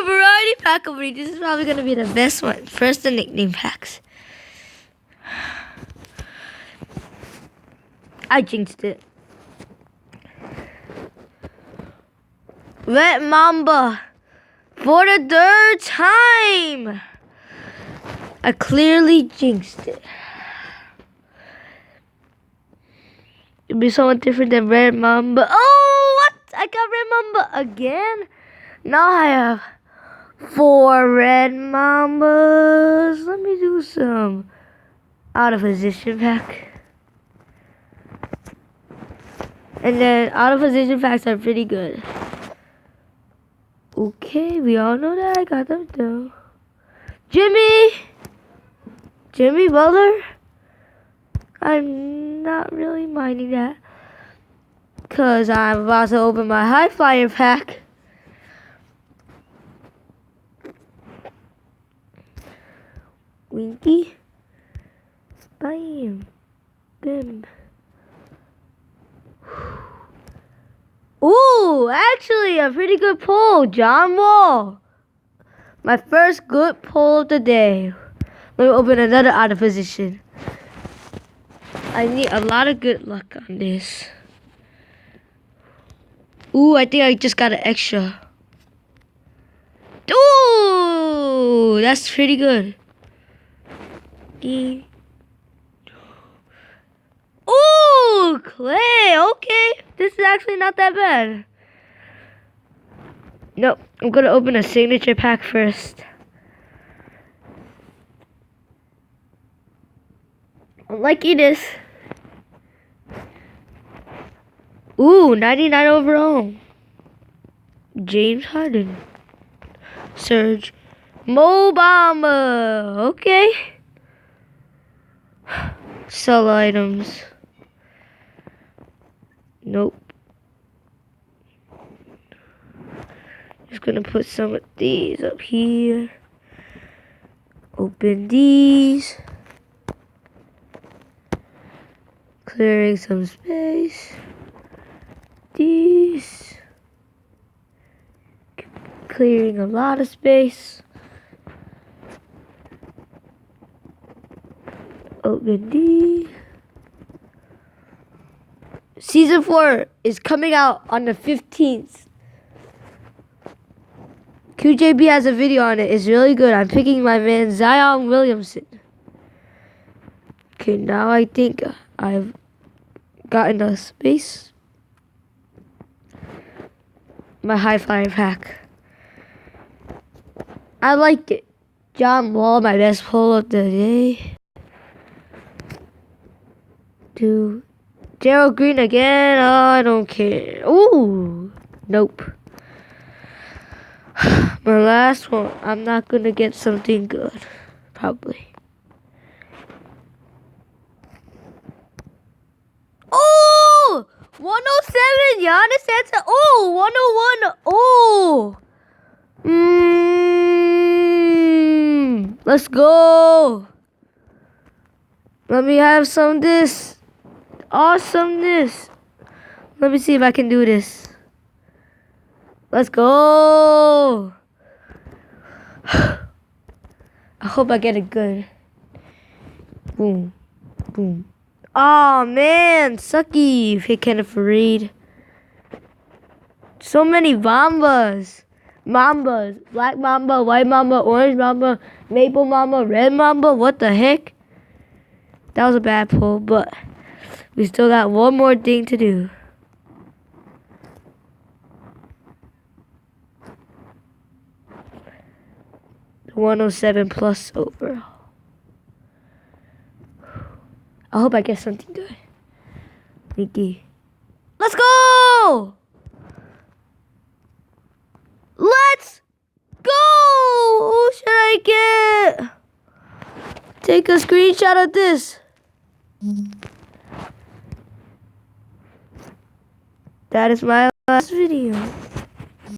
a variety pack opening. This is probably gonna be the best one. First, the nickname packs. I jinxed it. Red Mamba for the third time. I clearly jinxed it. It'd be somewhat different than Red Mamba. Oh, what? I got Red Mamba again? Now I have 4 Red Mambas. Let me do some out of position pack. And then out of position packs are pretty good. Okay, we all know that. I got them though. Jimmy Butler. I'm not really minding that, cause I'm about to open my high flyer pack. Winky. Bam. Bim. Ooh, actually a pretty good pull, John Wall. My first good pull of the day. Let me open another out of position. I need a lot of good luck on this. Ooh, I think I just got an extra. Ooh, that's pretty good. Ooh, Clay. Okay, this is actually not that bad. Nope, I'm gonna open a signature pack first. I'm liking this. Ooh, 99 overall. James Harden. Serge. Mo Bamba. Okay. Sell items. Nope. Just gonna put some of these up here. Open these. Clearing some space. These. Clearing a lot of space. Open these. Season 4 is coming out on the 15th. QJB has a video on it. It's really good. I'm picking my man Zion Williamson. Okay, now I think I've gotten a space. My high flyer pack. I like it. John Wall, my best pull of the day. Do Gerald Green again. Oh, I don't care. Ooh, nope. My last one. I'm not gonna get something good, probably. Oh, 107. Giannis Santa. Oh, 101. Oh. Let's go. Let me have some of this awesomeness. Let me see if I can do this. Let's go. I hope I get it good. Boom. Boom. Oh man, sucky. Pick Kenneth Fareed. So many Mambas. Mambas. Black Mamba, white Mamba, orange Mamba, maple Mamba, red Mamba. What the heck? That was a bad pull, but we still got one more thing to do. The 107 plus overall. I hope I get something good. Mickey. Let's go! Let's go! Who should I get? Take a screenshot of this. That is my last video.